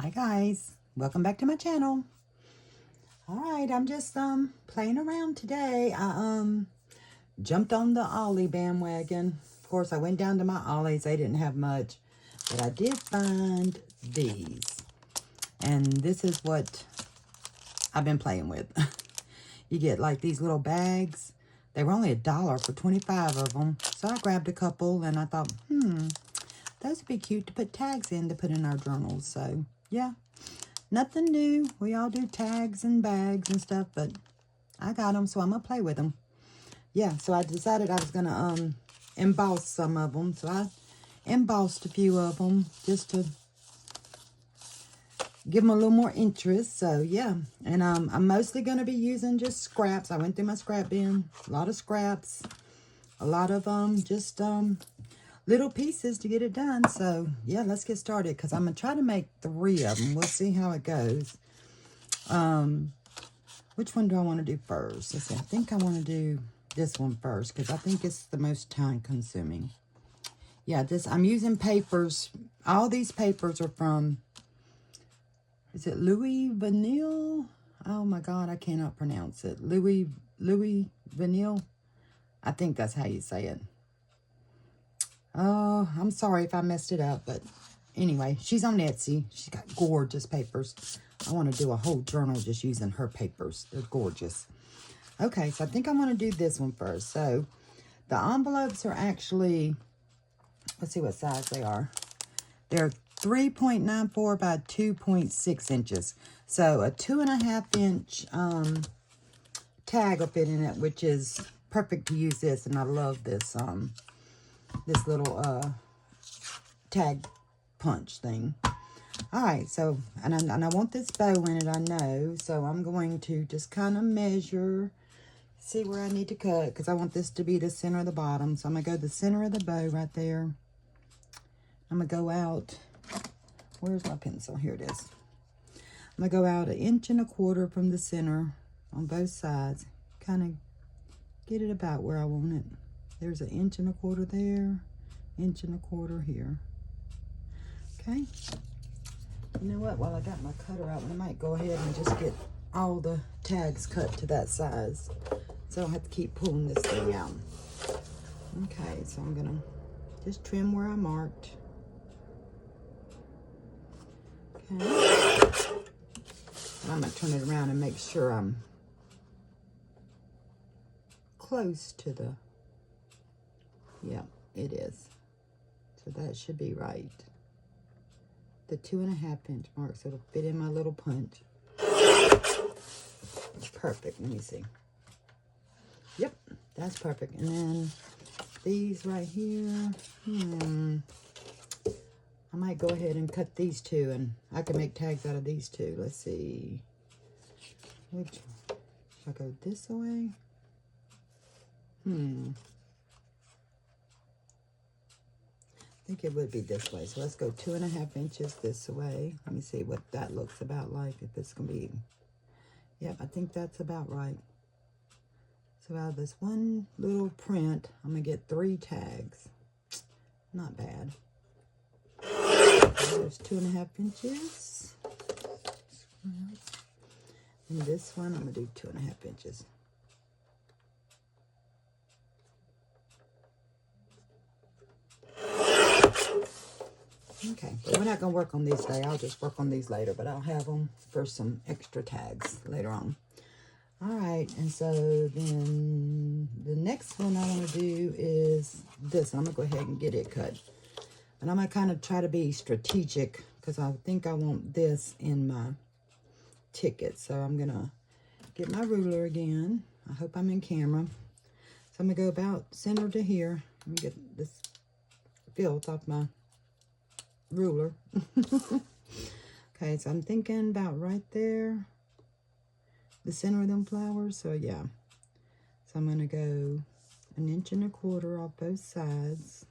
Hi guys, welcome back to my channel. All right, I'm just playing around today. I jumped on the Ollie bandwagon. Of course, I went down to my Ollies. They didn't have much, but I did find these. And this is what I've been playing with. You get like these little bags. They were only $1 for 25 of them. So I grabbed a couple and I thought, those would be cute to put tags in to put in our journals. So yeah, nothing new. We all do tags and bags and stuff, but I got them, so I'm going to play with them. Yeah, so I decided I was going to emboss some of them. So I embossed a few of them just to give them a little more interest. So yeah, and I'm mostly going to be using just scraps. I went through my scrap bin, a lot of scraps, a lot of just little pieces to get it done. So yeah, let's get started because I'm gonna try to make 3 of them. We'll see how it goes. Which one do I want to do first? Let's see. I think I want to do this one first because I think it's the most time consuming. Yeah, I'm using papers. All these papers are from, is it Louis Vanille? Oh my God, I cannot pronounce it. Louis Vanille. I think that's how you say it. Oh, I'm sorry if I messed it up, but anyway, she's on Etsy. She's got gorgeous papers. I want to do a whole journal just using her papers. They're gorgeous. Okay, so I think I'm going to do this one first. So the envelopes are actually, let's see what size they are. They're 3.94 by 2.6 inches. So a 2.5 inch tag will fit in it, which is perfect to use this. And I love this this little tag punch thing. All right, so and I want this bow in it, I know, so I'm going to just kind of measure, see where I need to cut, because I want this to be the center of the bottom. So I'm gonna go the center of the bow right there. I'm gonna go out, where's my pencil? Here it is. I'm gonna go out 1.25 inches from the center on both sides, kind of get it about where I want it. There's 1.25 inches there, 1.25 inches here. Okay. You know what? While I got my cutter out, I might go ahead and just get all the tags cut to that size, so I don't have to keep pulling this thing out. Okay, so I'm gonna just trim where I marked. Okay. I'm gonna turn it around and make sure I'm close to the, yeah, it is. So that should be right. The 2.5 inch mark, so it'll fit in my little punch. Perfect. Let me see. Yep, that's perfect. And then these right here, I might go ahead and cut these 2, and I can make tags out of these 2. Let's see. Which, should I go this way? I think it would be this way. So let's go 2.5 inches this way. Let me see what that looks about like. If it's going to be, yep, I think that's about right. So out of this one little print, I'm going to get 3 tags. Not bad. There's 2.5 inches. And this one, I'm going to do 2.5 inches. Okay, but we're not going to work on these today. I'll just work on these later, but I'll have them for some extra tags later on. All right, and so then the next one I want to do is this. I'm going to go ahead and get it cut. And I'm going to kind of try to be strategic because I think I want this in my ticket. So I'm going to get my ruler again. I hope I'm in camera. So I'm going to go about center to here. Let me get this filth off my ruler. Okay, so I'm thinking about right there, the center of them flowers. So yeah, so I'm going to go 1.25 inches off both sides.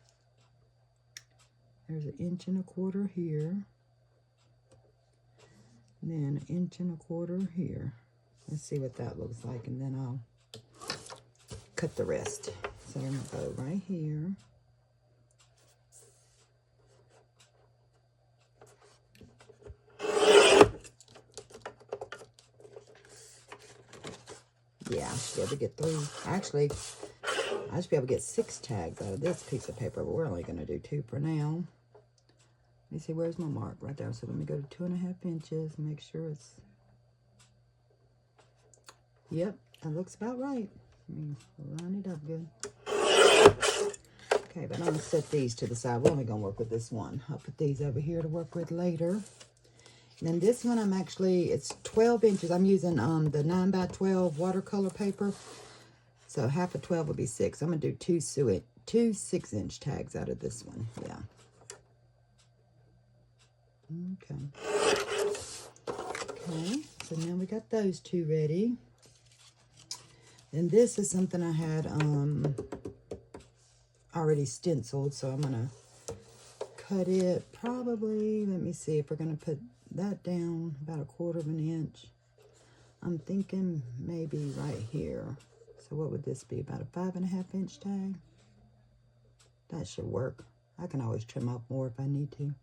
There's 1.25 inches here, and then 1.25 inches here. Let's see what that looks like, and then I'll cut the rest. So I'm going to go right here. should be able to get 3. Actually, I should be able to get 6 tags out of this piece of paper, but we're only going to do 2 for now. Let me see, where's my mark? Right there. So let me go to 2.5 inches, make sure it's... Yep, that looks about right. Let me line it up good. Okay, but I'm going to set these to the side. We're only going to work with this one. I'll put these over here to work with later. And then this one, it's 12 inches. I'm using the 9x12 watercolor paper. So half of 12 will be 6. I'm going to do two 6-inch tags out of this one. Yeah. Okay, so now we got those 2 ready. And this is something I had already stenciled, so I'm going to cut it probably, let me see if we're going to put that down about 1/4 inch. I'm thinking maybe right here. So what would this be, about a 5.5 inch tag? That should work. I can always trim off more if I need to.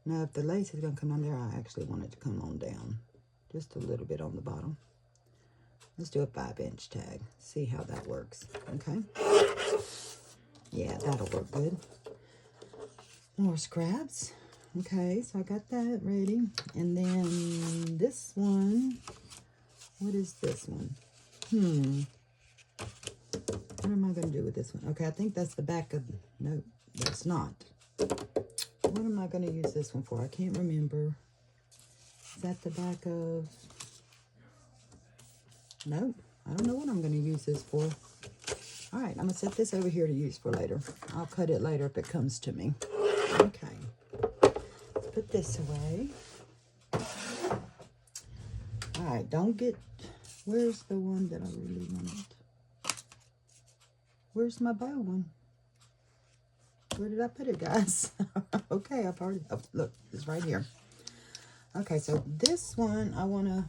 Now if the lace is going to come on there, I actually want it to come on down just a little bit on the bottom. Let's do a 5-inch tag. See how that works. Okay. Yeah, that'll work good. More scraps. Okay, so I got that ready. And then this one. What is this one? What am I going to do with this one? Okay, I think that's the back of... No, that's not. What am I going to use this one for? I can't remember. Is that the back of... Nope. I don't know what I'm going to use this for. All right, I'm going to set this over here to use for later. I'll cut it later if it comes to me. Okay. Let's put this away. All right, don't get... Where's the one that I really wanted? Where's my bow one? Where did I put it, guys? Okay, I've already... Oh, look, it's right here. Okay, so this one, I want to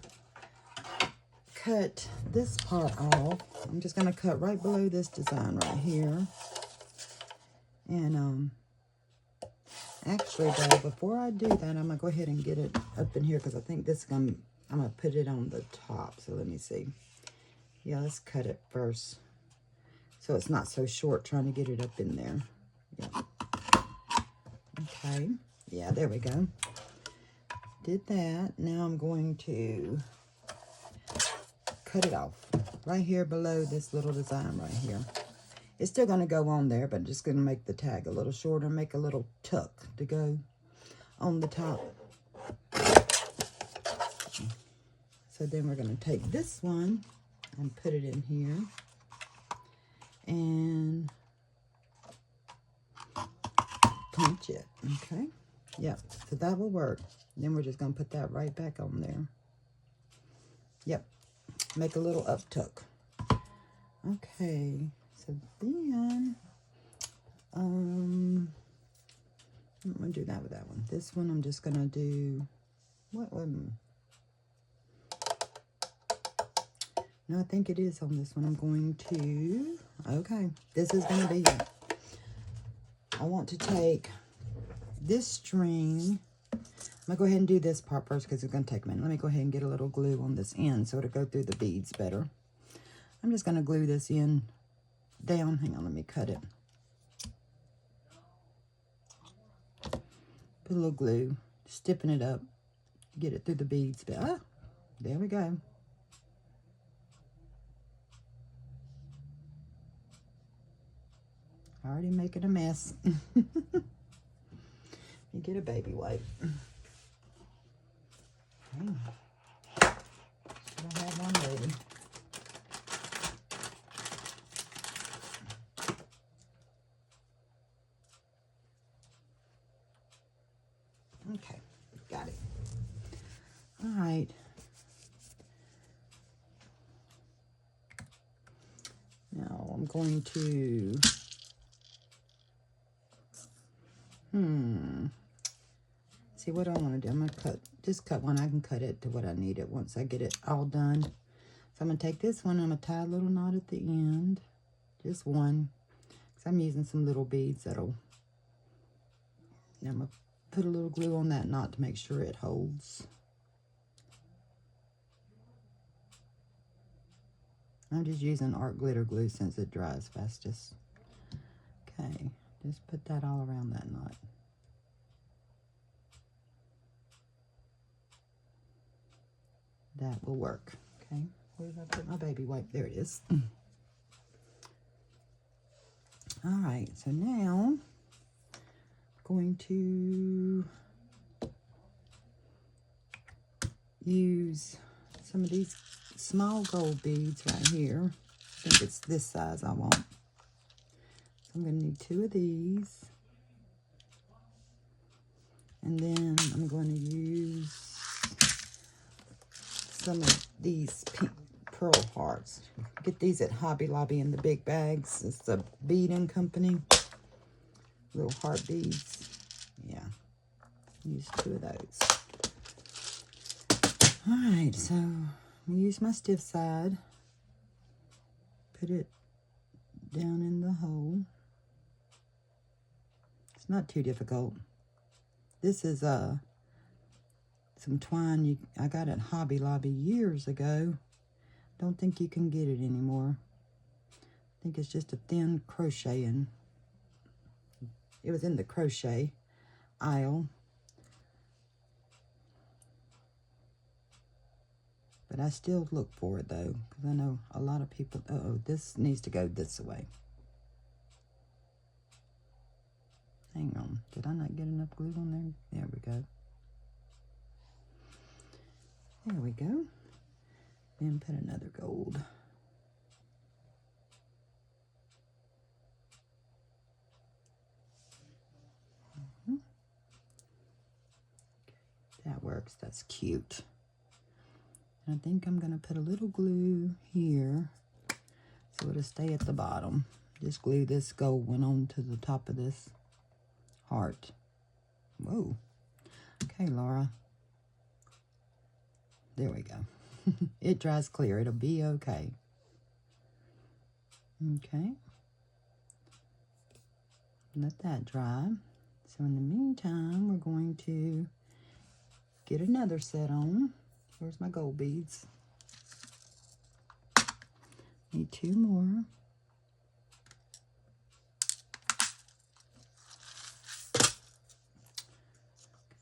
cut this part off. I'm just going to cut right below this design right here. And actually though, before I do that, I'm going to go ahead and get it up in here because I think this is going to, I'm going to put it on the top. So let me see. Yeah, let's cut it first so it's not so short trying to get it up in there. Yeah. Okay. Yeah, there we go. Did that. Now I'm going to cut it off right here below this little design right here. It's still going to go on there, but just going to make the tag a little shorter, make a little tuck to go on the top. So then we're going to take this one and put it in here. And punch it. Okay. Yep. So that will work. Then we're just going to put that right back on there. Yep. Make a little up tuck. Okay. So then, I'm going to do that with that one. This one I'm just going to do, what one? No, I think it is on this one. I'm going to, okay, this is going to be it. I want to take this string. I'm going to go ahead and do this part first because it's going to take a minute. Let me go ahead and get a little glue on this end so it'll go through the beads better. I'm just going to glue this in down. Hang on, let me cut it. Put a little glue, stiffen it up, get it through the beads. Ah, there we go. Already making a mess. You get a baby wipe. Okay. Should I have one ready? Okay, got it. All right. Now I'm going to, see what I want to do. I'm going to just cut one. I can cut it to what I need it once I get it all done. So I'm going to take this one. I'm going to tie a little knot at the end. Just one. Because I'm using some little beads that'll, I'm going to put a little glue on that knot to make sure it holds. I'm just using art glitter glue since it dries fastest. Okay, just put that all around that knot. That will work. Okay, where did I put my baby wipe? There it is. All right, so now I'm going to use some of these small gold beads right here. I think it's this size I want. So I'm going to need 2 of these. And then I'm going to use some of these pink pearl hearts. Get these at Hobby Lobby in the big bags. It's the beading company. Little heart beads. Yeah. Use 2 of those. Alright, so I'm going to use my stiff side. Put it down in the hole. It's not too difficult. This is some twine I got at Hobby Lobby years ago. Don't think you can get it anymore. I think it's just a thin crocheting. It was in the crochet aisle. But I still look for it though, because I know a lot of people, uh-oh, this needs to go this way. Hang on, did I not get enough glue on there? There we go. There we go. Then put another gold. That works, that's cute. And I think I'm gonna put a little glue here so it'll stay at the bottom. Just glue this gold one onto the top of this heart. Whoa. Okay, Laura. There we go. It dries clear. It'll be okay. Okay. Let that dry. So in the meantime, we're going to get another set on. Where's my gold beads? Need 2 more.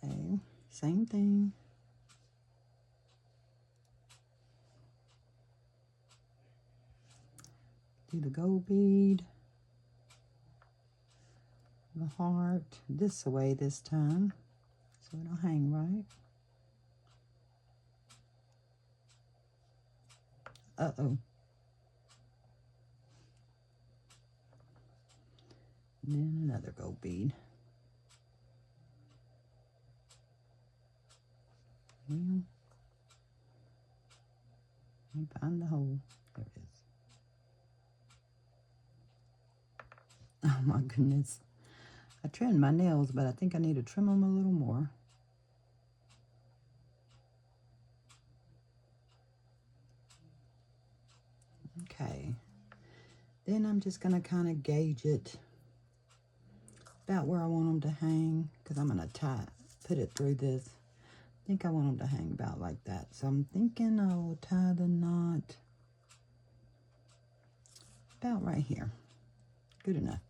Okay, same thing. Do the gold bead, the heart, this way this time, so it'll hang right. Uh-oh. And then another gold bead. Well, let me find the hole. There it is. Oh my goodness. I trimmed my nails, but I think I need to trim them a little more. Okay. Then I'm just going to kind of gauge it about where I want them to hang, because I'm going to put it through this. I think I want them to hang about like that. So I'm thinking I'll tie the knot about right here. Good enough.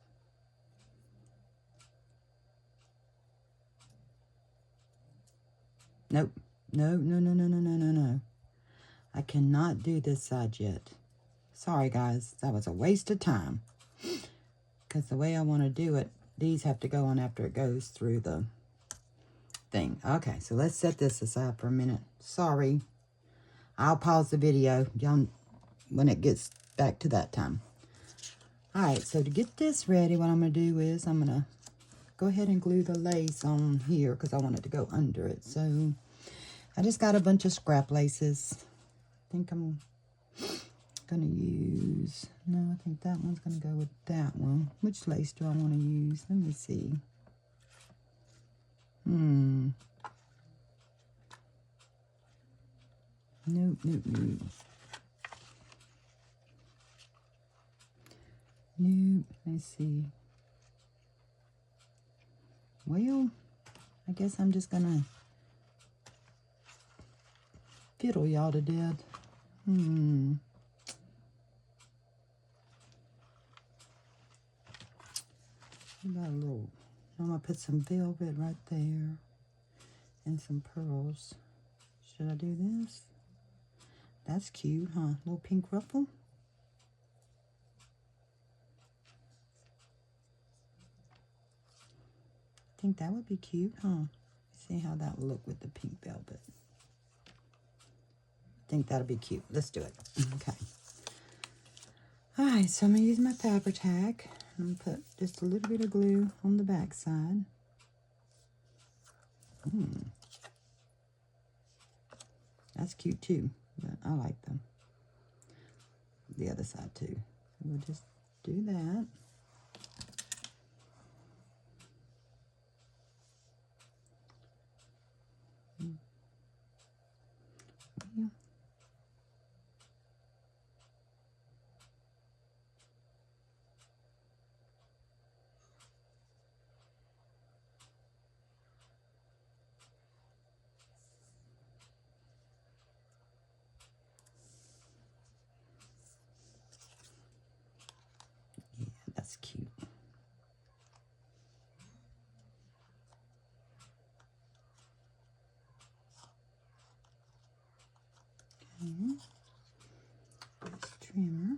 Nope. No. I cannot do this side yet. Sorry, guys. That was a waste of time. Because the way I want to do it, these have to go on after it goes through the thing. Okay, so let's set this aside for a minute. Sorry. I'll pause the video when it gets back to that time. Alright, so to get this ready, what I'm going to do is I'm going to go ahead and glue the lace on here because I want it to go under it. So I just got a bunch of scrap laces. I think I'm going to use, no, I think that one's going to go with that one. Which lace do I want to use? Let me see. Nope. Let's see. Well, I guess I'm just going to fiddle y'all to death. About a little, I'm gonna put some velvet right there and some pearls. Should I do this? That's cute, huh? Little pink ruffle. Think that would be cute, huh? See how that would look with the pink velvet. Think that'll be cute. Let's do it. Okay. All right, so I'm gonna use my Fabri-Tac. I'm gonna put just a little bit of glue on the back side. That's cute too, but I like them. The other side too. We'll just do that. Yeah. Yeah, that's cute. Okay. This trimmer.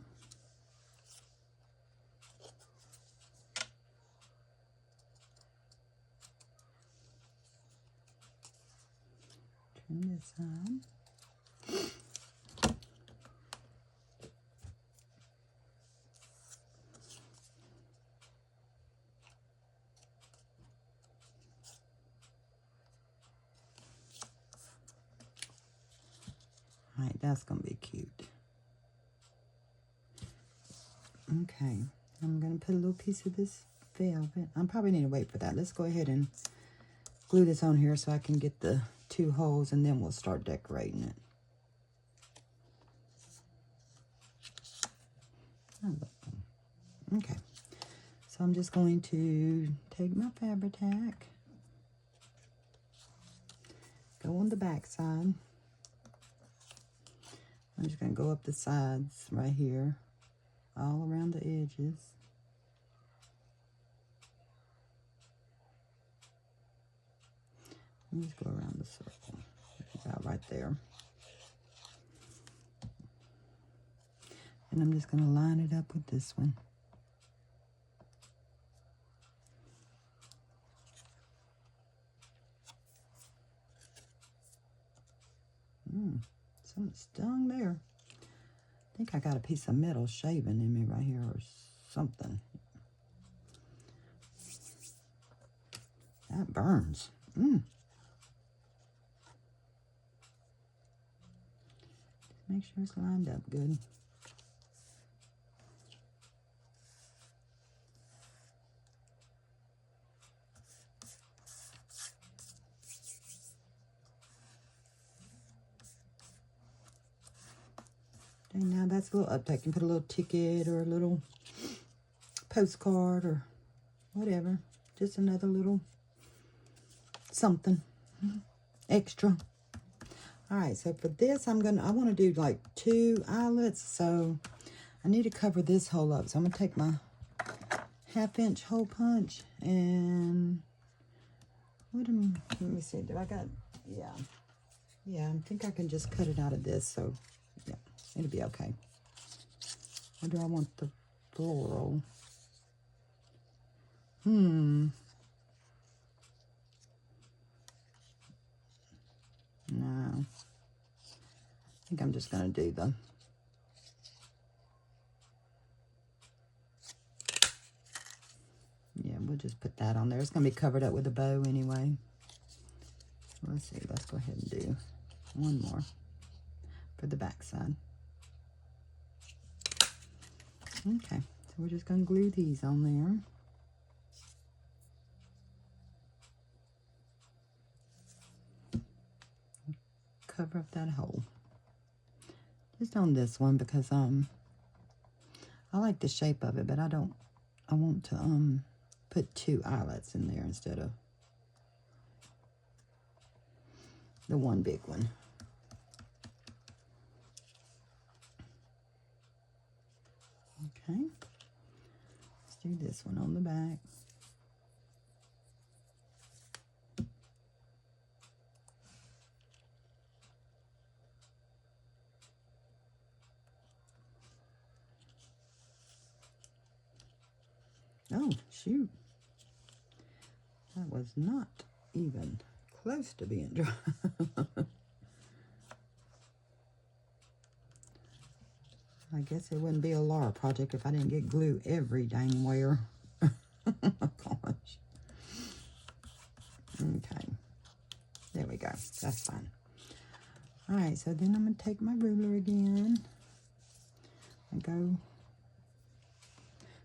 Trim this side. All right, that's gonna be cute. Okay, I'm gonna put a little piece of this velvet. I probably need to wait for that. Let's go ahead and glue this on here so I can get the 2 holes, and then we'll start decorating it. Okay, so I'm just going to take my Fabri-Tac, go on the back side. I'm just going to go up the sides right here, all around the edges. And just go around the circle, about right there. And I'm just going to line it up with this one. Something stung there. I think I got a piece of metal shaving in me right here or something. That burns. Just make sure it's lined up good. And now that's a little update. You can put a little ticket or a little postcard or whatever. Just another little something extra. All right, so for this, I want to do like 2 eyelets. So I need to cover this hole up. So I'm going to take my 1/2-inch hole punch and let me see. Do I got, yeah, I think I can just cut it out of this. So yeah, it'll be okay. Or do I want the floral? No. I think I'm just going to do the... Yeah, we'll just put that on there. It's going to be covered up with a bow anyway. Let's see. Let's go ahead and do one more for the back side. Okay. So we're just going to glue these on there. Cover up that hole. Just on this one because I like the shape of it, but I want to put 2 eyelets in there instead of the one big one. Okay. Let's do this one on the back. Oh, shoot. That was not even close to being dry. I guess it wouldn't be a Laura project if I didn't get glue every dang where. Oh, gosh. Okay. There we go. That's fine. All right, so then I'm going to take my ruler again and go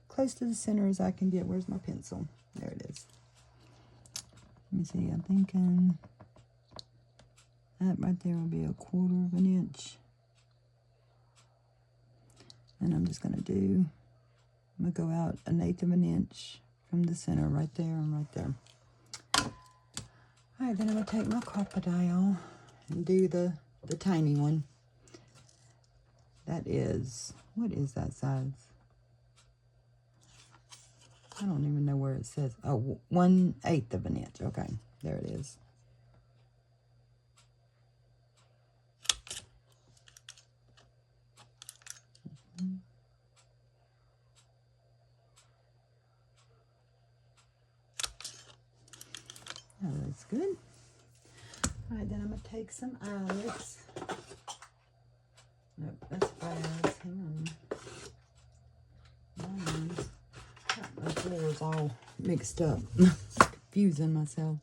close to the center as I can get. Where's my pencil? There it is. Let me see. I'm thinking that right there will be 1/4 of an inch. And I'm just going to go out 1/8 of an inch from the center right there and right there. All right, then I'm going to take my Crop-A-Dile and do the tiny one. That is, what is that size? I don't even know where it says. Oh, 1/8 of an inch. Okay, there it is. Oh, that's good. All right, then I'm going to take some eyelets. Nope, that's eyelets. Hang on. My floor's all mixed up. Confusing myself.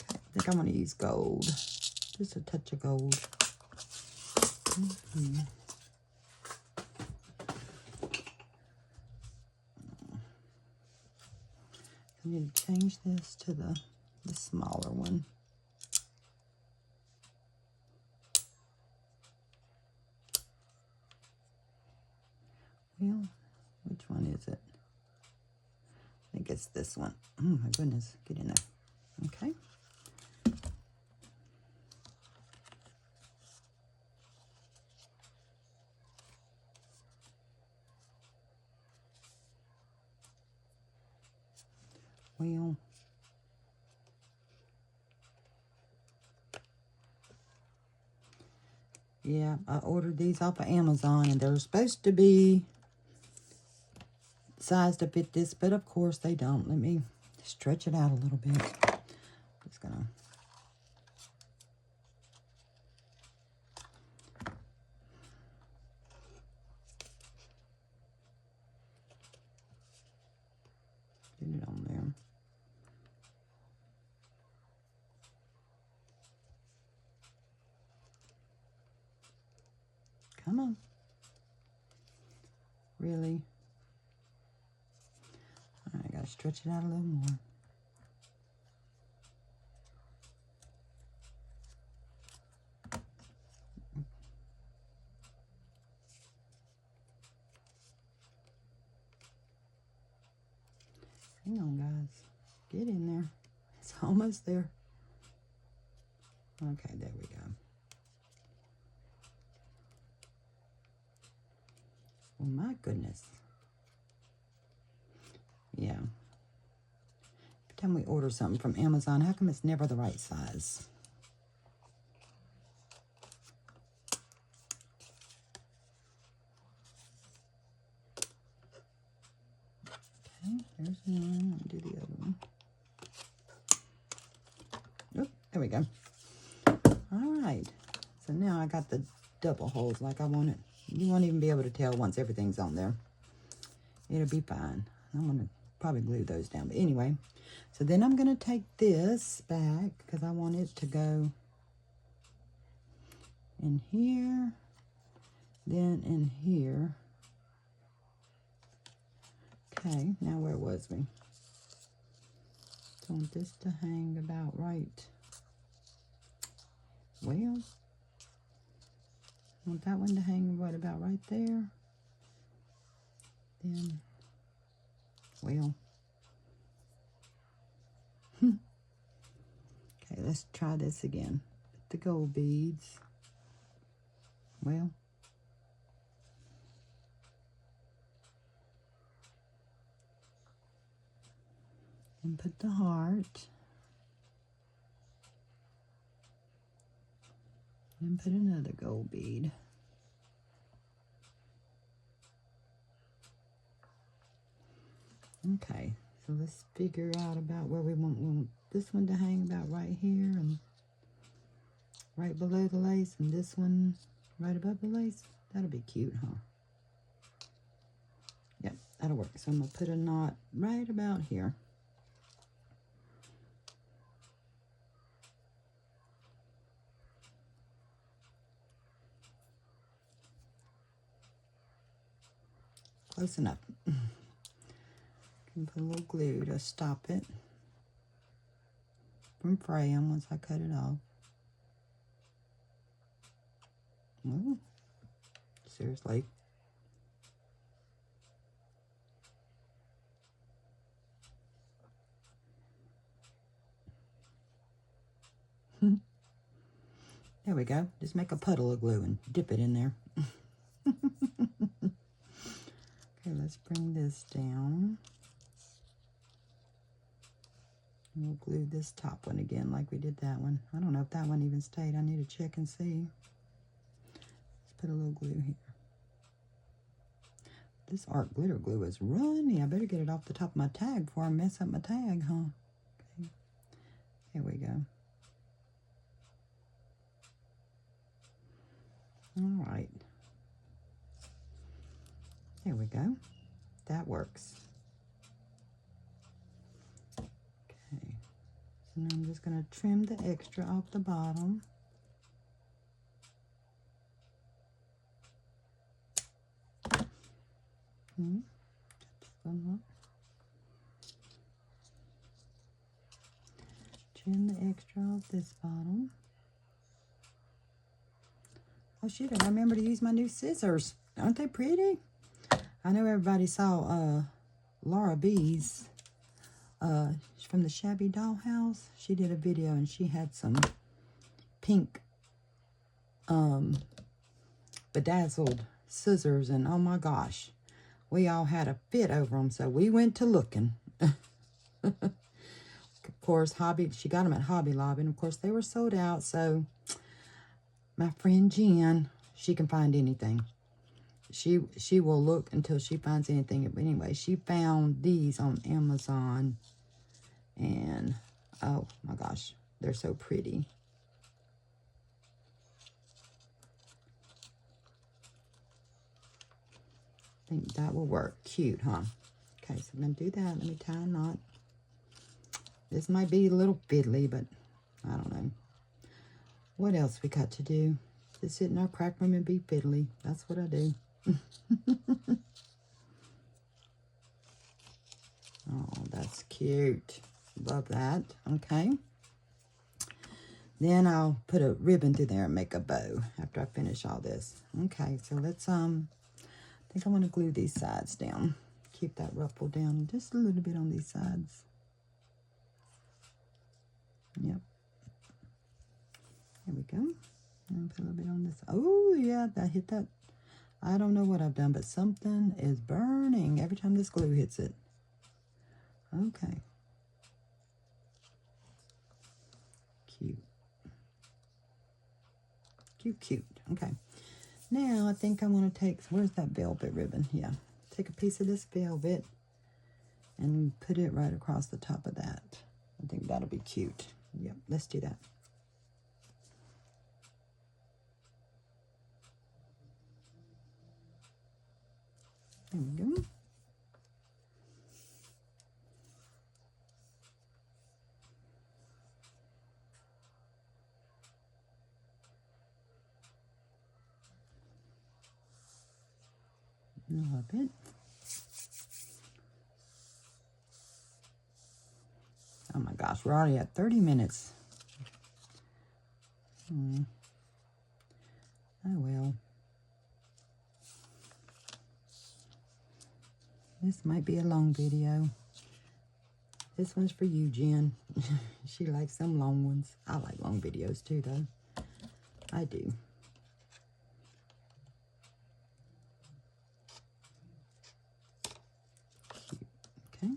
Okay, I think I'm going to use gold. Just a touch of gold. I need to change this to the smaller one. Well, which one is it? I think it's this one. Oh my goodness, get in there. Okay. Well, yeah, I ordered these off of Amazon, and they're supposed to be sized to fit this, but of course they don't. Let me stretch it out a little bit. Just gonna get it on there. Come on. Really? All right, I gotta stretch it out a little more. Hang on, guys. Get in there. It's almost there. Okay, there we go. Oh my goodness. Yeah. Every time we order something from Amazon, how come it's never the right size? Okay, there's one. I'll do the other one. Oh, there we go. All right. So now I got the double holes like I want it. You won't even be able to tell once everything's on there. It'll be fine. I'm going to probably glue those down. But anyway, so then I'm going to take this back because I want it to go in here, then in here. Okay, now where was we? So I want this to hang about right. Well, I want that one to hang what about right there. Then, well. Okay, let's try this again. Put the gold beads. Well. And put the heart. And put another gold bead. Okay, so let's figure out about where we want this one to hang about right here and right below the lace, and this one right above the lace. That'll be cute, huh? Yep, that'll work. So I'm going to put a knot right about here. Close enough. Can put a little glue to stop it from fraying once I cut it off. Ooh, seriously. There we go. Just make a puddle of glue and dip it in there. Okay, let's bring this down. We'll glue this top one again like we did that one. I don't know if that one even stayed. I need to check and see. Let's put a little glue here. This art glitter glue is runny. I better get it off the top of my tag before I mess up my tag, huh? Okay. Here we go. All right. There we go. That works. Okay. So now I'm just going to trim the extra off the bottom. Trim the extra off this bottom. Oh shoot, I remember to use my new scissors. Aren't they pretty? I know everybody saw Laura B's from the Shabby Dollhouse. She did a video and she had some pink bedazzled scissors, and oh my gosh, we all had a fit over them, so we went to looking. Of course, she got them at Hobby Lobby, and of course they were sold out, so my friend Jen, she can find anything. She will look until she finds anything. But anyway, she found these on Amazon, and oh my gosh, they're so pretty. I think that will work. Cute, huh? Okay, so I'm going to do that. Let me tie a knot. This might be a little fiddly, but I don't know. What else we got to do? Just sit in our crack room and be fiddly. That's what I do. Oh, that's cute. Love that. Okay. Then I'll put a ribbon through there and make a bow after I finish all this. Okay, so let's, I think I want to glue these sides down. Keep that ruffle down just a little bit on these sides. Yep. There we go. And put a little bit on this. Oh, yeah, that hit that. I don't know what I've done, but something is burning every time this glue hits it. Okay. Cute. Cute, cute. Okay. Now, I think I want to take, where's that velvet ribbon? Yeah. Take a piece of this velvet and put it right across the top of that. I think that'll be cute. Yep, let's do that. There we go. A little bit. Oh my gosh, we're already at 30 minutes. Oh well. This might be a long video. This one's for you, Jen. She likes some long ones. I like long videos too, though. I do. Cute. Okay.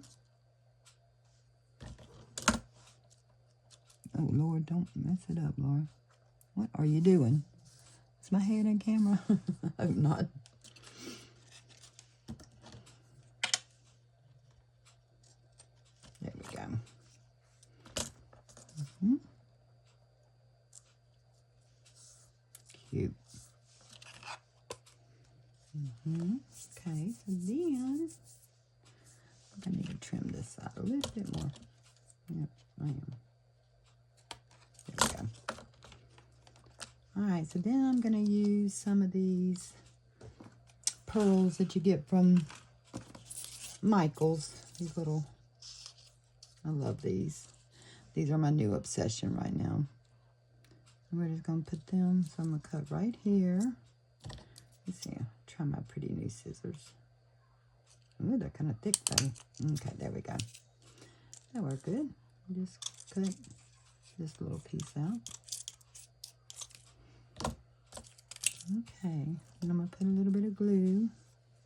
Oh, Lord, don't mess it up, Laura. What are you doing? Is my head in camera? I hope not. cute. Okay, so then I need to trim this side a little bit more. Yep, I am. There we go. Alright, so then I'm going to use some of these pearls that you get from Michaels. These little, I love these. These are my new obsession right now. And we're just going to put them, so I'm going to cut right here. Let's see, try my pretty new scissors. Ooh, they're kind of thick though. Okay, there we go. That worked good. Just cut this little piece out. Okay, and I'm going to put a little bit of glue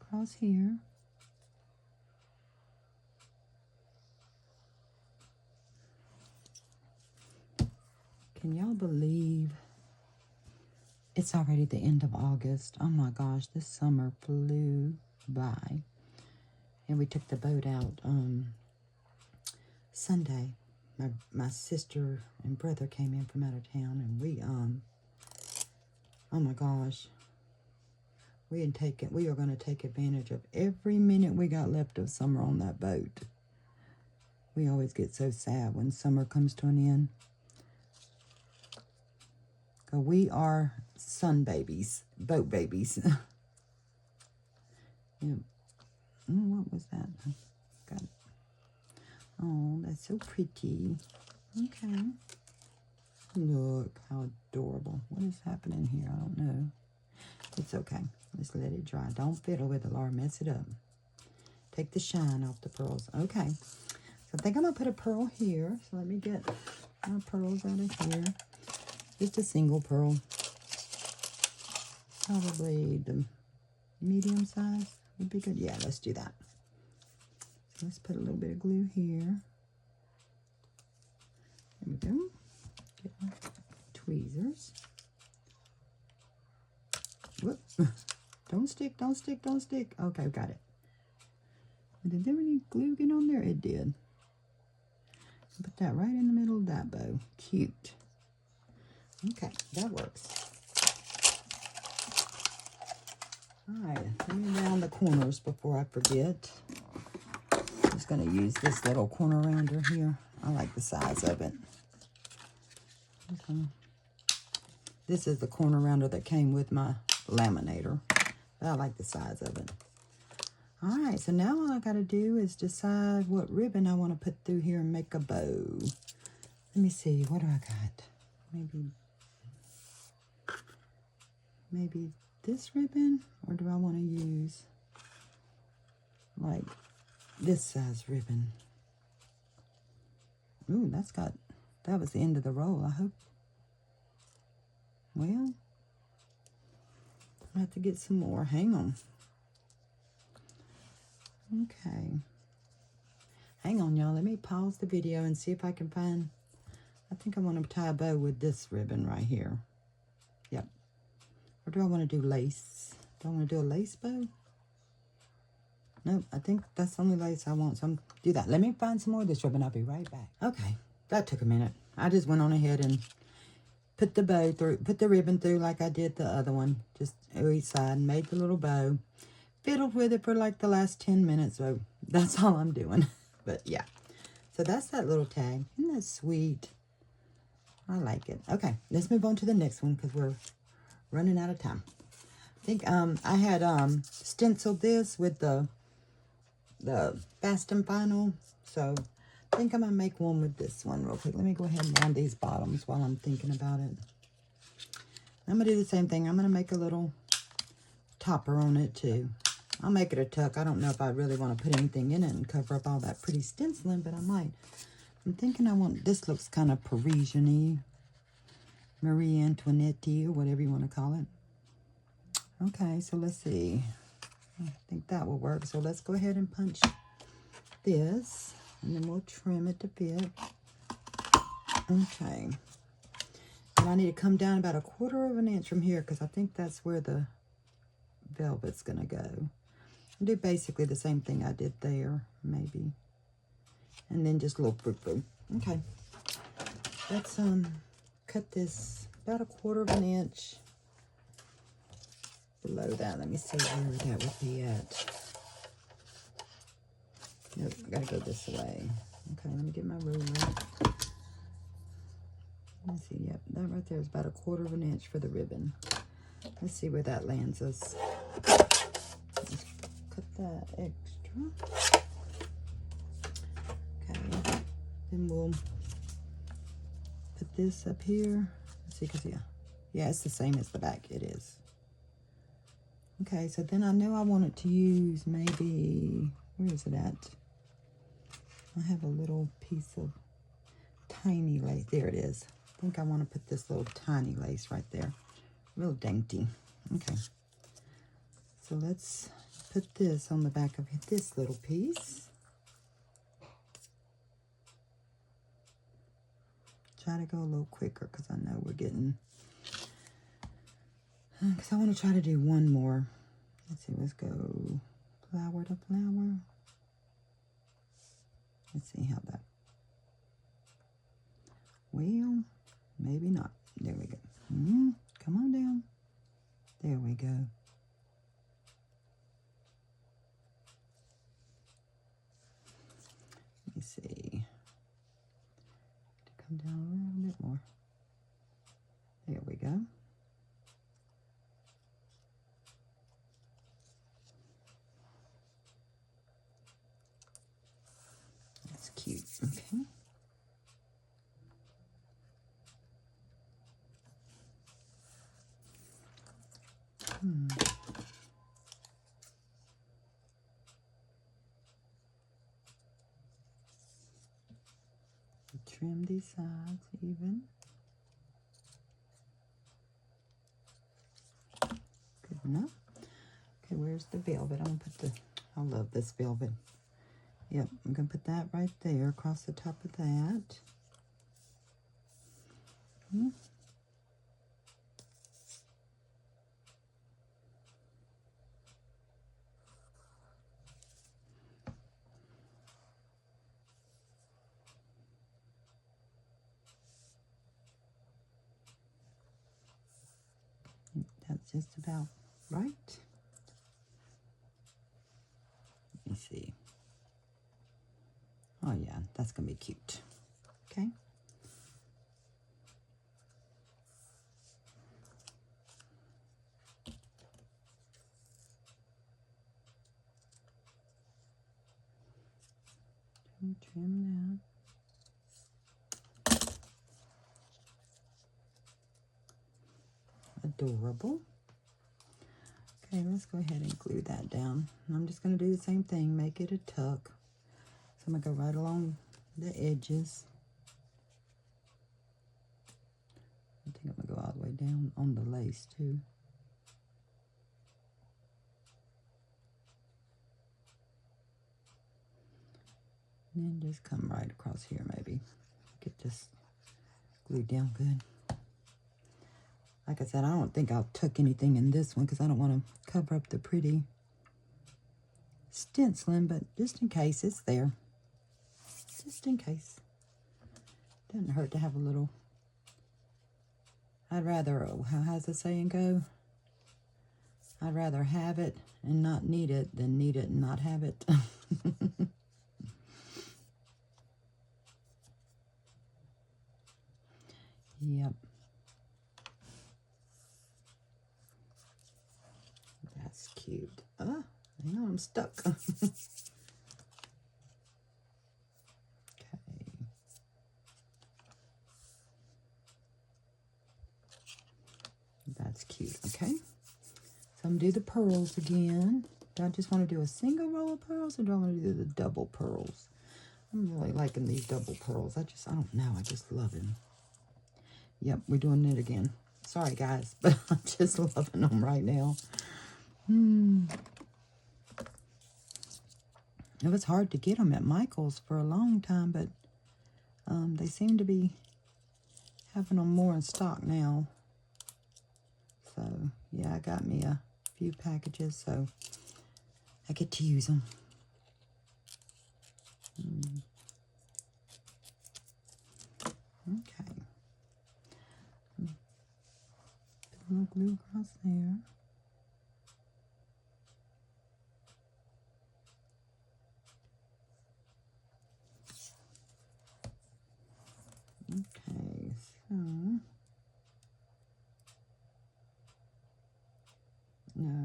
across here. Can y'all believe it's already the end of August? Oh my gosh, this summer flew by. And we took the boat out Sunday. My sister and brother came in from out of town, and we oh my gosh, we are going to take advantage of every minute we got left of summer on that boat. We always get so sad when summer comes to an end. Cause we are sun babies, boat babies. Yeah. Oh, what was that? Got it. Oh, that's so pretty. Okay. Look how adorable. What is happening here? I don't know. It's okay. Just let it dry. Don't fiddle with it, Laura. Mess it up. Take the shine off the pearls. Okay. So I think I'm going to put a pearl here. So let me get my pearls out of here. Just a single pearl. Probably the medium size would be good. Yeah, let's do that. So let's put a little bit of glue here. There we go. Get my tweezers. Whoop. Don't stick, don't stick, don't stick. Okay, got it. Did there any glue get on there? It did. Put that right in the middle of that bow. Cute. Okay, that works. Alright, let me round the corners before I forget. I'm just going to use this little corner rounder here. I like the size of it. Okay. This is the corner rounder that came with my laminator. But I like the size of it. Alright, so now all I got to do is decide what ribbon I want to put through here and make a bow. Let me see, what do I got? Maybe this ribbon, or do I want to use like this size ribbon? Ooh, that was the end of the roll. I hope. Well, I have to get some more. Hang on. Okay. Hang on, y'all. Let me pause the video and see if I can find. I think I want to tie a bow with this ribbon right here. Yep. Or do I want to do lace? Do I want to do a lace bow? Nope, I think that's the only lace I want. So I'm do that. Let me find some more of this ribbon. I'll be right back. Okay, that took a minute. I just went on ahead and put the bow through, put the ribbon through like I did the other one. Just each side, made the little bow. Fiddled with it for like the last 10 minutes. So that's all I'm doing. But yeah, so that's that little tag. Isn't that sweet? I like it. Okay, let's move on to the next one because we're running out of time. I think I had stenciled this with the Fast and Final. So I think I'm going to make one with this one real quick. Let me go ahead and round these bottoms while I'm thinking about it. I'm going to do the same thing. I'm going to make a little topper on it too. I'll make it a tuck. I don't know if I really want to put anything in it and cover up all that pretty stenciling, but I might. I'm thinking this looks kind of Parisian-y. Marie Antoinette-y, or whatever you want to call it. Okay, so let's see. I think that will work. So let's go ahead and punch this, and then we'll trim it to fit. Okay. And I need to come down about 1/4 of an inch from here because I think that's where the velvet's going to go. I'll do basically the same thing I did there, maybe. And then just a little frou-frou. Okay. Let's cut this about 1/4 of an inch below that. Let me see where that would be at. Nope, I gotta go this way. Okay, let me get my ruler. Let's see, yep, that right there is about 1/4 of an inch for the ribbon. Let's see where that lands us. Let's cut that extra. Okay, then we'll put this up here. Let's see, because yeah, it's the same as the back. It is. Okay, so then I know I wanted to use maybe, where is it at? I have a little piece of tiny lace. There it is. I think I want to put this little tiny lace right there. Real dainty. Okay. So let's put this on the back of this little piece. Try to go a little quicker because I know we're getting... Because I want to try to do one more. Let's see, let's go flower to flower. Let's see how that... Well, maybe not. There we go. Come on down. There we go. Let me see. To come down a little bit more. There we go. That's cute. Okay. Trim these sides even. Good enough. Okay, where's the velvet? I'm gonna put the, I love this velvet. Yep, I'm gonna put that right there across the top of that. That's just about right. Let me see. Oh yeah, that's gonna be cute. Okay. Trim that. Adorable. Okay, let's go ahead and glue that down. And I'm just going to do the same thing, make it a tuck. So I'm going to go right along the edges. I think I'm going to go all the way down on the lace too. And then just come right across here maybe. Get this glued down good. Like I said, I don't think I'll tuck anything in this one because I don't want to cover up the pretty stenciling, but just in case it's there. Just in case. Doesn't hurt to have a little. I'd rather, how's the saying go? I'd rather have it and not need it than need it and not have it. Yep. That's cute. Oh, hang on, I'm stuck. Okay. That's cute. Okay. So I'm going to do the pearls again. Do I just want to do a single row of pearls or do I want to do the double pearls? I'm really liking these double pearls. I don't know. I just love them. Yep, we're doing it again. Sorry, guys, but I'm just loving them right now. It was hard to get them at Michael's for a long time, but they seem to be having them more in stock now. So, yeah, I got me a few packages, so I get to use them. Okay. Put a little glue across there.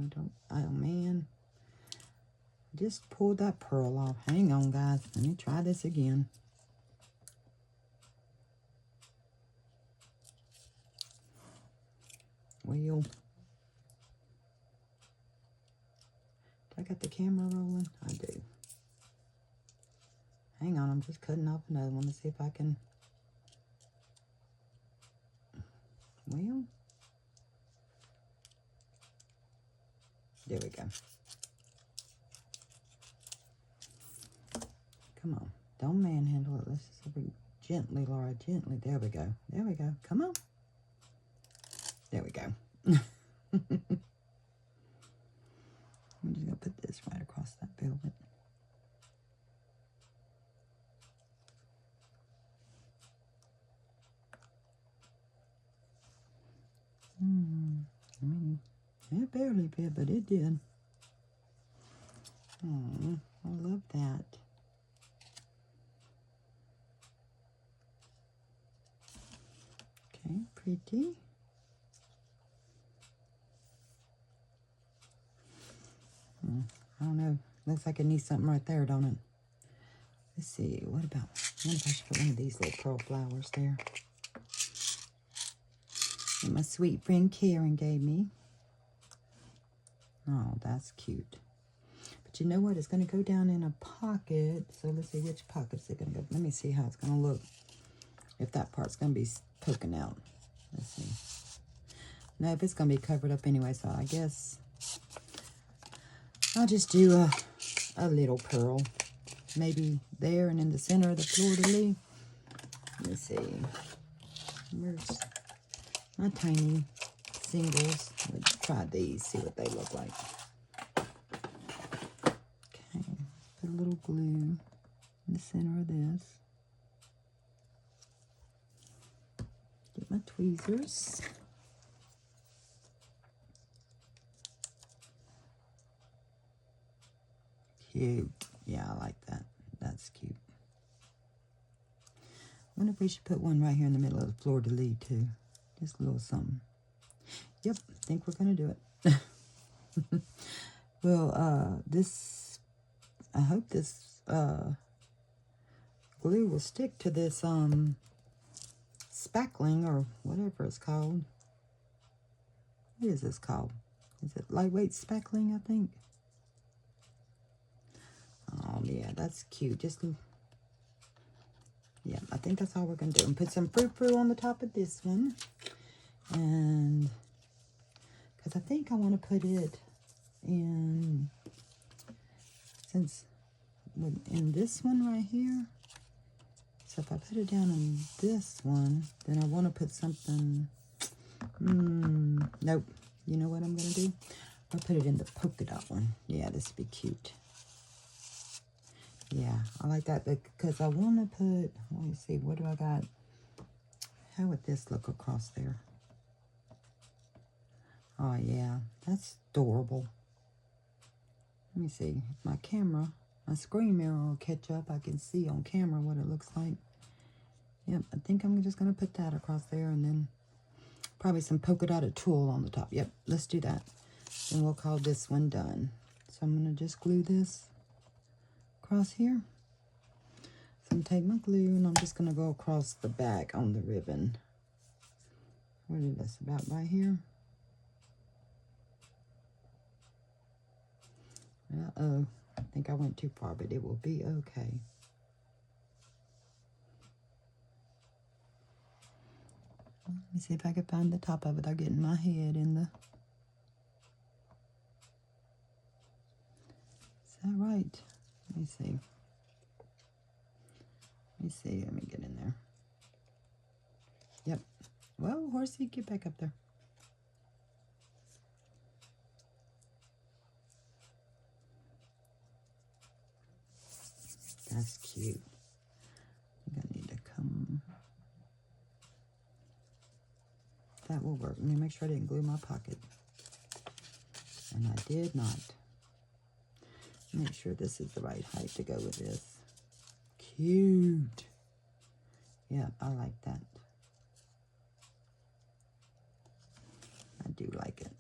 don't. Oh, man. Just pulled that pearl off. Hang on, guys. Let me try this again. Well, do I got the camera rolling? I do. Hang on, I'm just cutting off another one to see if I can. Well, there we go. Come on. Don't manhandle it. Let's just see gently, Laura. Gently. There we go. There we go. Come on. There we go. I'm just going to put this right across that velvet. I mean, it barely bit, but it did. Oh, I love that. Okay, pretty. I don't know. Looks like it needs something right there, don't it? Let's see. What about... I wonder if I should put one of these little pearl flowers there. That my sweet friend Karen gave me. Oh, that's cute. But you know what? It's going to go down in a pocket. So let's see which pocket's it going to go. Let me see how it's going to look. If that part's going to be poking out. Let's see. No, if it's going to be covered up anyway, so I guess I'll just do a little pearl. Maybe there and in the center of the fleur-de-lis. Let me see. Where's my tiny singles? Let's try these, see what they look like. Okay, put a little glue in the center of this. Get my tweezers. Cute. Yeah, I like that. That's cute. I wonder if we should put one right here in the middle of the fleur-de-lis too. Just a little something. Yep, I think we're going to do it. Well, this, I hope this glue will stick to this spackling or whatever it's called. What is this called? Is it lightweight spackling, I think? Oh, yeah, that's cute. Just, yeah, I think that's all we're going to do. And put some frou-frou on the top of this one. And, because I think I want to put it in, since, in this one right here. So if I put it down in this one, then I want to put something, nope. You know what I'm going to do? I'll put it in the polka dot one. Yeah, this would be cute. Yeah, I like that because I want to put, let me see, what do I got? How would this look across there? Oh, yeah, that's adorable. Let me see. If my camera, my screen mirror will catch up. I can see on camera what it looks like. Yep, I think I'm just going to put that across there and then probably some polka dotted tulle on the top. Yep, let's do that. And we'll call this one done. So I'm going to just glue this across here. So I'm going to take my glue and I'm just going to go across the back on the ribbon. Where did this, about right here? Uh-oh, I think I went too far, but it will be okay. Let me see if I can find the top of it. I'm getting my head in the... Is that right? Let me see. Let me see. Let me get in there. Yep. Well, horsey, get back up there. That's cute. I think I need to come. That will work. Let me make sure I didn't glue my pocket. And I did not. Make sure this is the right height to go with this. Cute. Yeah, I like that. I do like it.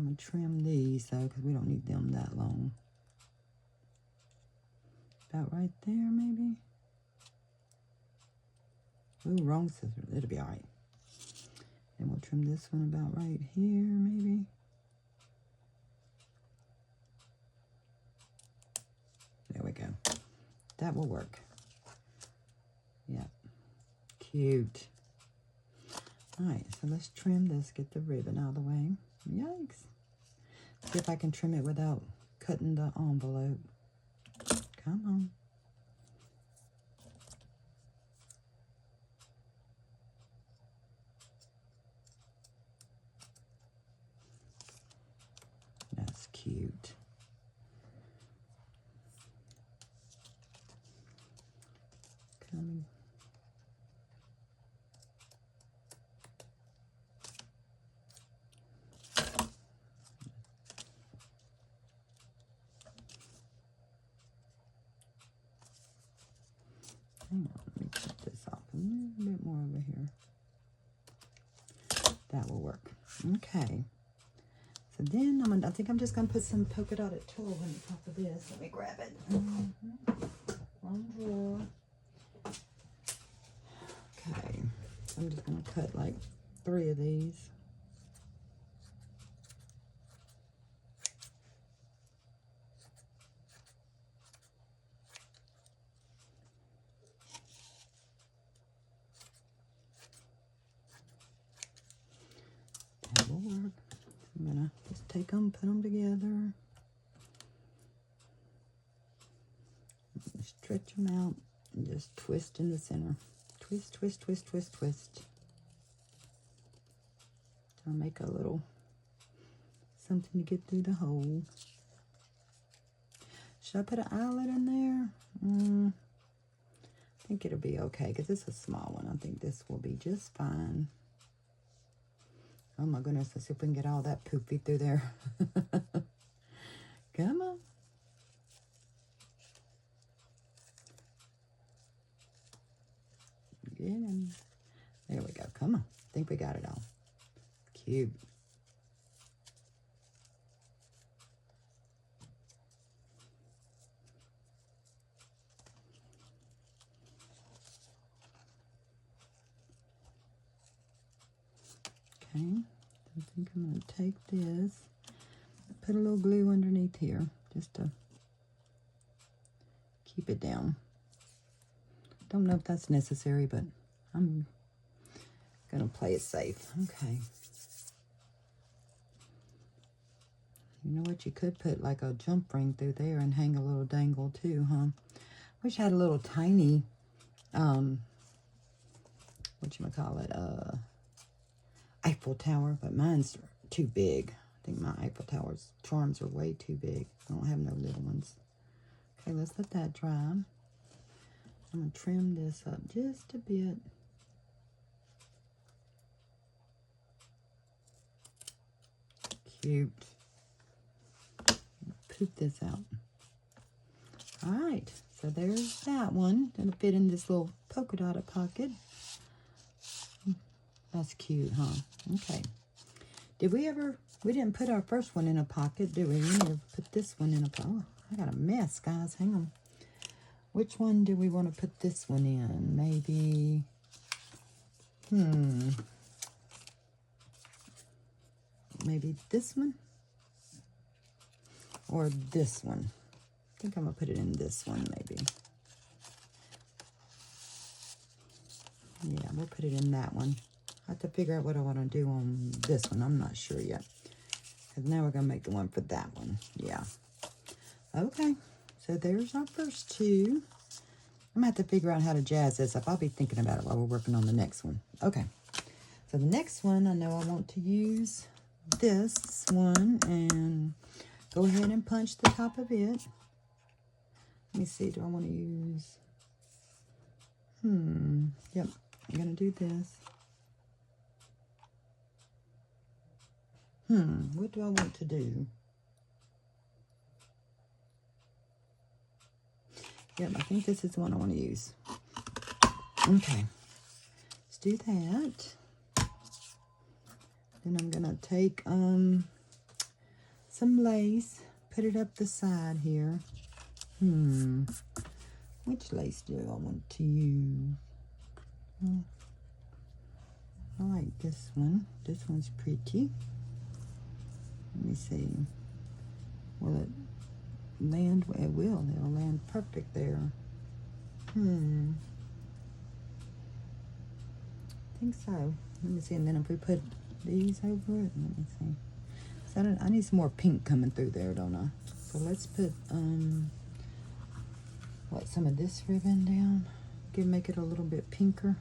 I'm going to trim these, though, because we don't need them that long. About right there, maybe. Ooh, wrong scissors. It'll be all right. And we'll trim this one about right here, maybe. There we go. That will work. Yep. Cute. All right, so let's trim this, get the ribbon out of the way. Yikes. See if I can trim it without cutting the envelope. Come on. That's cute. Coming. Hang on, let me cut this off a little bit more over here. That will work. Okay. So then I think I'm just gonna put some polka dotted tulle on top of this. Let me grab it. One drawer. Okay. I'm just gonna cut like 3 of these. That will work. I'm gonna just take them, put them together. Stretch them out and just twist in the center. Twist, twist, twist, twist, twist. I'll make a little something to get through the hole. Should I put an eyelet in there? I think it'll be okay because it's a small one. I think this will be just fine. Oh my goodness, let's see if we can get all that poofy through there. Come on. Get in. There we go. Come on. I think we got it all. Cute. Okay, I think I'm going to take this, put a little glue underneath here, just to keep it down. Don't know if that's necessary, but I'm going to play it safe. Okay. You know what? You could put like a jump ring through there and hang a little dangle too, huh? Wish I had a little tiny, whatchamacallit, Eiffel Tower, but mine's too big. I think my Eiffel Tower's charms are way too big. I don't have no little ones. Okay, let's let that dry. I'm going to trim this up just a bit. Cute. Poop this out. All right, so there's that one. It'll fit in this little polka dotted pocket. That's cute, huh? Okay. Did we didn't put our first one in a pocket, did we? We need to put this one in a pocket. Oh, I got a mess, guys. Hang on. Which one do we want to put this one in? Maybe, maybe this one? Or this one? I think I'm going to put it in this one, maybe. Yeah, we'll put it in that one. I have to figure out what I want to do on this one. I'm not sure yet. Because now we're going to make the one for that one. Yeah. Okay. So there's our first two. I'm going to have to figure out how to jazz this up. I'll be thinking about it while we're working on the next one. Okay. So the next one, I know I want to use this one. And go ahead and punch the top of it. Let me see. Do I want to use... Yep. I'm going to do this. What do I want to do? Yep, I think this is the one I want to use. Okay. Let's do that. Then I'm going to take, some lace. Put it up the side here. Which lace do I want to use? Well, I like this one. This one's pretty. Let me see. Will it land? It will. It'll land perfect there. I think so. Let me see. And then if we put these over it, let me see. So I need some more pink coming through there, don't I? So let's put some of this ribbon down. Make it a little bit pinker.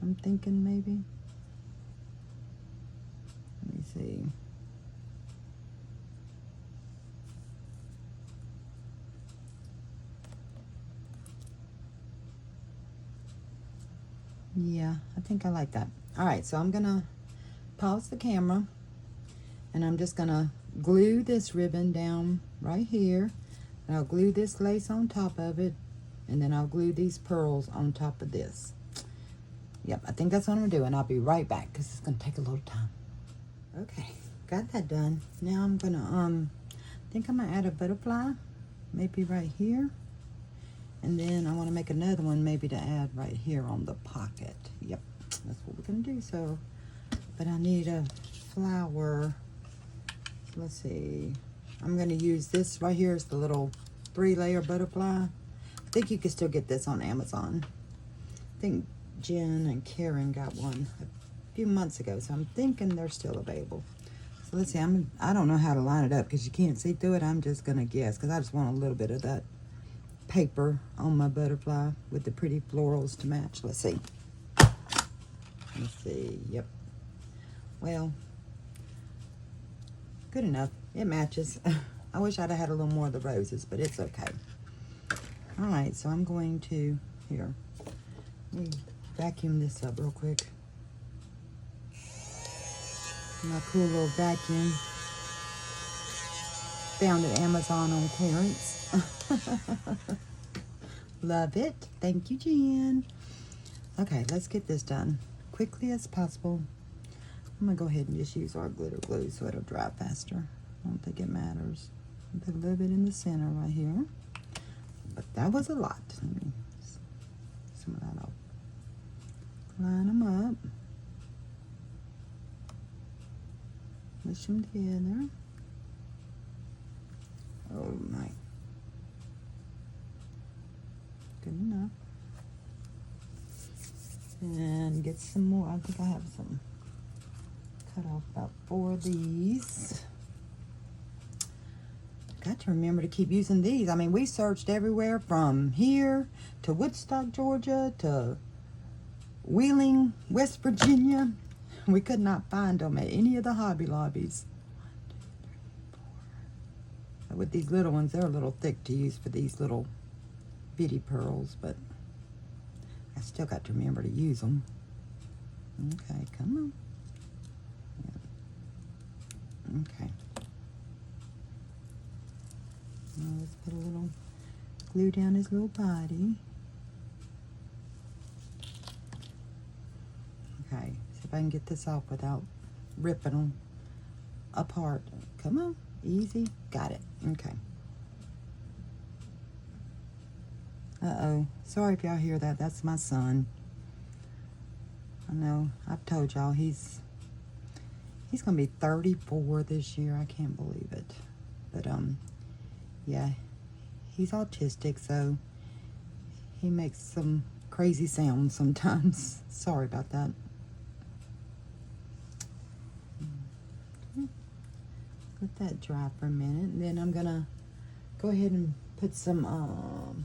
I'm thinking maybe. Let me see. Yeah, I think I like that. All right, so I'm gonna pause the camera and I'm just gonna glue this ribbon down right here. And I'll glue this lace on top of it, and then I'll glue these pearls on top of this. Yep, I think that's what I'm gonna do, and I'll be right back because it's gonna take a little time. Okay, got that done. Now I'm gonna I think I'm gonna add a butterfly, maybe right here, and then I want to make another one maybe to add right here on the pocket. Yep, that's what we're gonna do. So, but I need a flower. Let's see. I'm gonna use this right here. It's the little 3-layer butterfly. I think you can still get this on Amazon. I think Jen and Karen got one a few months ago, so I'm thinking they're still available. So let's see. I don't know how to line it up because you can't see through it. I'm just gonna guess because I just want a little bit of that paper on my butterfly with the pretty florals to match. Let's see. Let's see. Yep. Well, good enough. It matches. I wish I'd have had a little more of the roses, but it's okay. All right, so I'm going to, here, let me vacuum this up real quick. My cool little vacuum. Found at Amazon on clearance. Love it. Thank you, Jen. Okay, let's get this done quickly as possible. I'm going to go ahead and just use our glitter glue so it'll dry faster. I don't think it matters. Put a little bit in the center right here. But that was a lot. Let me some of that off. Line them up. Push them together. Oh my. Good enough. And get some more. I think I have some. Cut off about 4 of these. Got to remember to keep using these. I mean, we searched everywhere from here to Woodstock, Georgia to Wheeling, West Virginia. We could not find them at any of the Hobby Lobbies. 1, 2, 3, 4. With these little ones, they're a little thick to use for these little bitty pearls, but I still got to remember to use them. Okay, come on. Okay. Now let's put a little glue down his little body. Okay, see if I can get this off without ripping them apart. Come on, easy. Got it. Okay. Uh-oh. Sorry if y'all hear that. That's my son. I know. I've told y'all he's gonna be 34 this year. I can't believe it. But yeah, he's autistic, so he makes some crazy sounds sometimes. Sorry about that. Let that dry for a minute, and then I'm gonna go ahead and put some of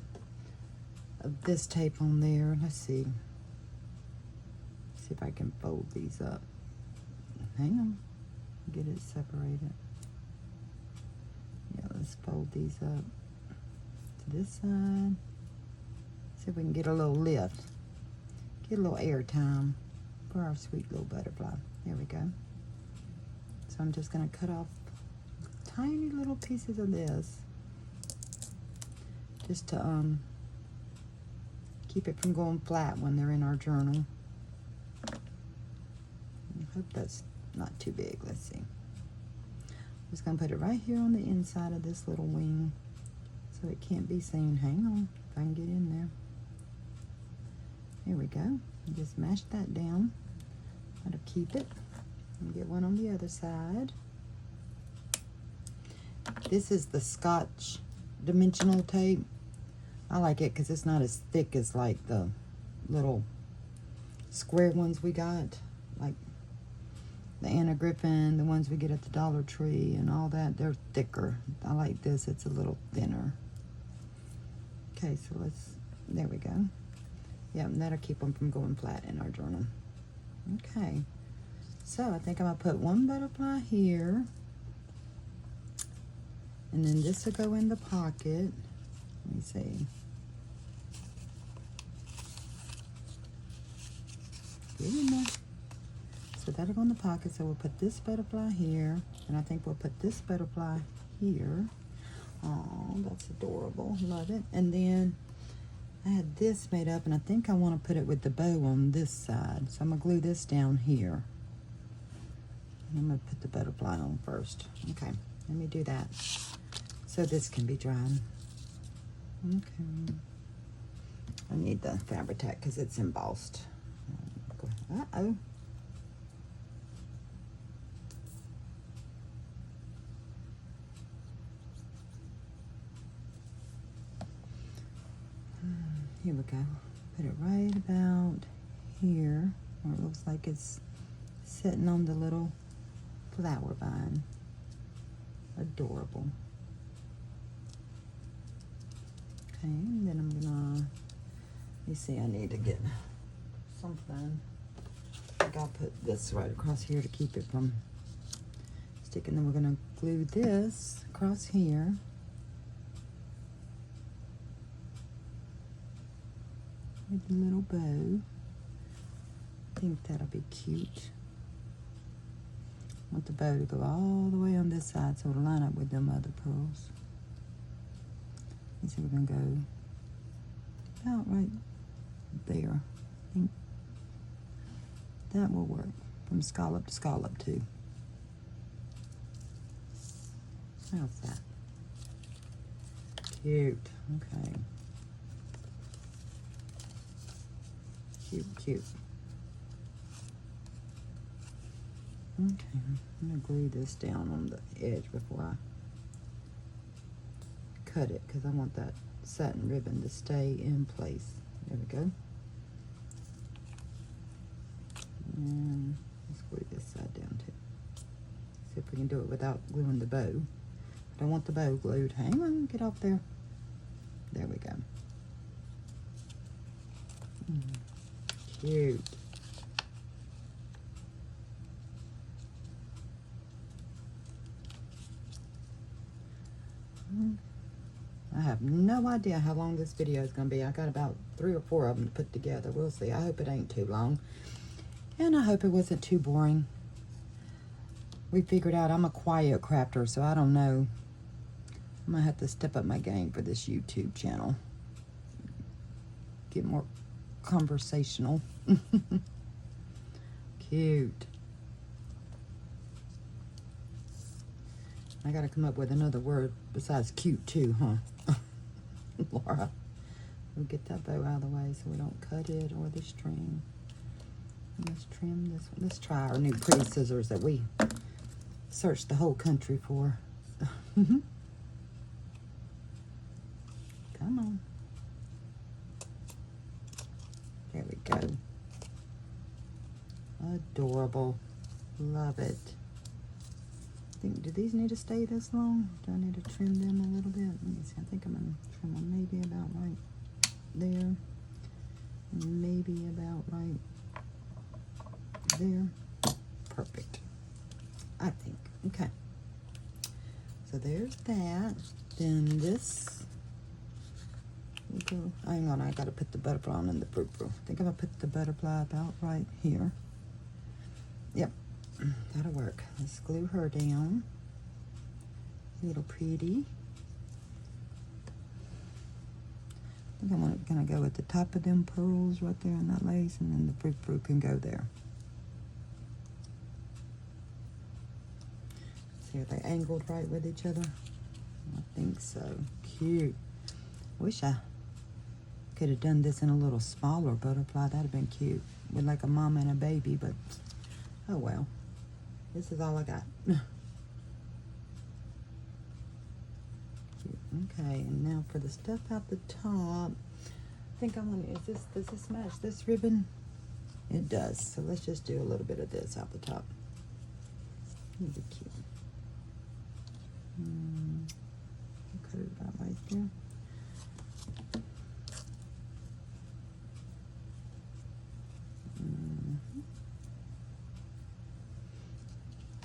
this tape on there. Let's see. See if I can fold these up. Hang on. Get it separated. Yeah, let's fold these up to this side. See if we can get a little lift. Get a little air time for our sweet little butterfly. There we go. So I'm just going to cut off tiny little pieces of this just to keep it from going flat when they're in our journal. I hope that's not too big. Let's see. Just going to put it right here on the inside of this little wing so it can't be seen. Hang on, if I can get in there. Here we go. Just mash that down. That'll keep it. And get one on the other side. This is the Scotch dimensional tape. I like it because it's not as thick as like the little square ones we got, like the Anna Griffin, the ones we get at the Dollar Tree and all that. They're thicker. I like this. It's a little thinner. Okay, so there we go. Yeah, and that'll keep them from going flat in our journal. Okay, so I think I'm going to put one butterfly here. And then this will go in the pocket. Let me see. Get in there. So that'll go in the pocket. So we'll put this butterfly here. And I think we'll put this butterfly here. Oh, that's adorable. Love it. And then I had this made up, and I think I want to put it with the bow on this side. So I'm going to glue this down here. And I'm going to put the butterfly on first. Okay, let me do that. So this can be dried. Okay. I need the Fabri-Tac because it's embossed. Uh-oh. Here we go. Put it right about here, where it looks like it's sitting on the little flower vine. Adorable. Okay, and then I'm gonna, let me see, I need to get something. I think I'll put this right across here to keep it from sticking. Then we're gonna glue this across here. With a little bow. I think that'll be cute. I want the bow to go all the way on this side so it'll line up with them other pearls. So we're gonna go about right there. I think that will work from scallop to scallop too. How's that? Cute. Okay. Cute, cute. Okay, I'm gonna glue this down on the edge before I cut it because I want that satin ribbon to stay in place. There we go. And let's glue this side down too. See if we can do it without gluing the bow. I don't want the bow glued. Hang on, get off there. There we go. Cute. I have no idea how long this video is going to be. I got about 3 or 4 of them to put together. We'll see. I hope it ain't too long. And I hope it wasn't too boring. We figured out I'm a quiet crafter, so I don't know. I'm going to have to step up my game for this YouTube channel. Get more conversational. Cute. I gotta come up with another word besides cute too, huh? Laura. We'll get that bow out of the way so we don't cut it or the string. Let's trim this one. Let's try our new pretty scissors that we searched the whole country for. Come on. There we go. Adorable. Love it. Do these need to stay this long? Do I need to trim them a little bit? Let me see. I think I'm going to trim them maybe about right there. And maybe about right there. Perfect. I think. Okay. So there's that. Then this will go. Hang on. I got to put the butterfly on in the frou-frou. I think I'm going to put the butterfly about right here. Yep. That'll work. Let's glue her down. Little pretty. I think I'm gonna go at the top of them pearls right there in that lace, and then the frou-frou can go there. see, are they angled right with each other? I think so. Cute. Wish I could have done this in a little smaller butterfly. That'd have been cute. With like a mama and a baby, but oh well. This is all I got. Okay, and now for the stuff out the top. I think I'm gonna, does this match this ribbon? It does. So let's just do a little bit of this out the top. It'll be cute. Cut it about right there.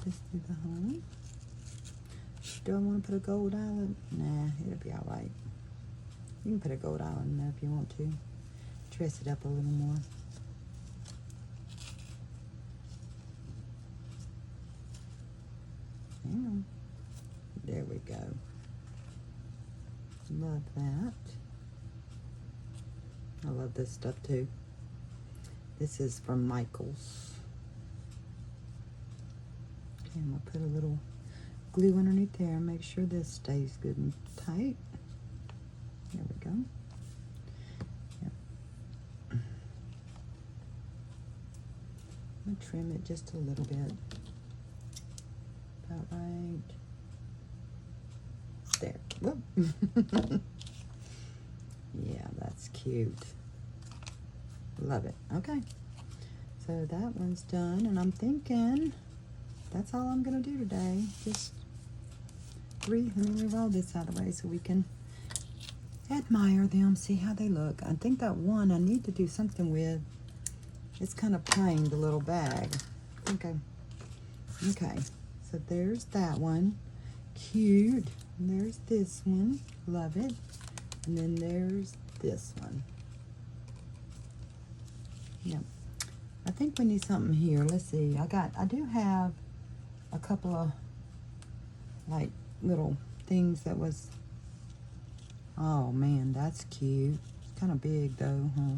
Just do the hole. Do I want to put a gold island? Nah, it'll be all right. You can put a gold island in there if you want to. Dress it up a little more. Hang on. There we go. Love that. I love this stuff too. This is from Michaels. Okay, I'm going to put a little glue underneath there and make sure this stays good and tight. There we go. Yep. I'm going to trim it just a little bit. About right there. Whoop. Yeah, that's cute. Love it. Okay. So that one's done, and I'm thinking that's all I'm going to do today. Just let me move all this out of the way so we can admire them, see how they look. I think that one I need to do something with. It's kind of plain, the little bag. Okay. So there's that one. Cute. And there's this one. Love it. And then there's this one. Yep. I think we need something here. Let's see. I do have a couple of like little things that was, oh man, that's cute. It's kind of big though, huh?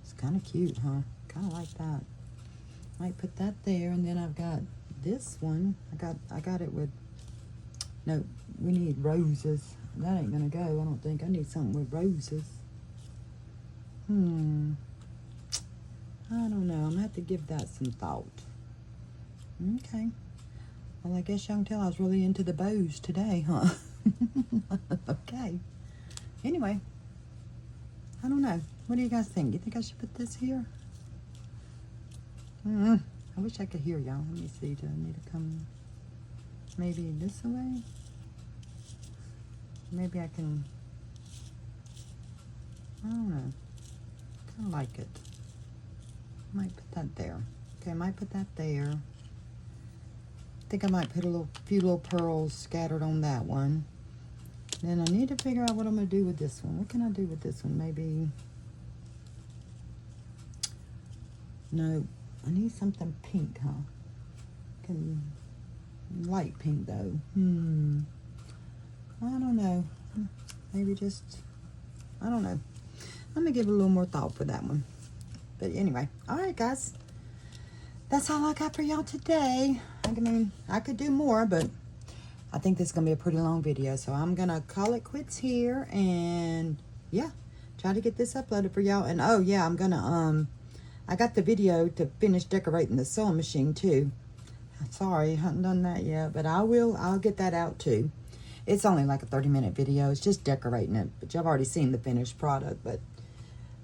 It's kind of cute, huh? Kind of like that. Might put that there, and then I've got this one. I got it with, no, we need roses. That ain't gonna go, I don't think. I need something with roses. I don't know. I'm gonna have to give that some thought. Okay. Well, I guess y'all can tell I was really into the bows today, huh? Okay. Anyway, I don't know. What do you guys think? You think I should put this here? I wish I could hear y'all. Let me see. Do I need to come maybe this way? Maybe I can, I don't know. Kind of like it. Might put that there. Okay, I might put that there. I think I might put a few little pearls scattered on that one. Then I need to figure out what I'm going to do with this one. What can I do with this one? Maybe, no, I need something pink, huh? Light pink though. I don't know. Maybe just, I don't know. I'm going to give it a little more thought for that one. But anyway, all right, guys. That's all I got for y'all today. I mean, I could do more, but I think this is going to be a pretty long video. So I'm going to call it quits here. And, yeah, try to get this uploaded for y'all. And, oh, yeah, I'm going to, I got the video to finish decorating the sewing machine, too. Sorry, I haven't done that yet. But I'll get that out, too. It's only like a 30-minute video. It's just decorating it. But y'all already seen the finished product. But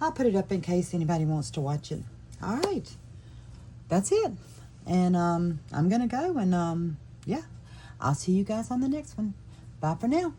I'll put it up in case anybody wants to watch it. All right. That's it. And I'm going to go. And, yeah, I'll see you guys on the next one. Bye for now.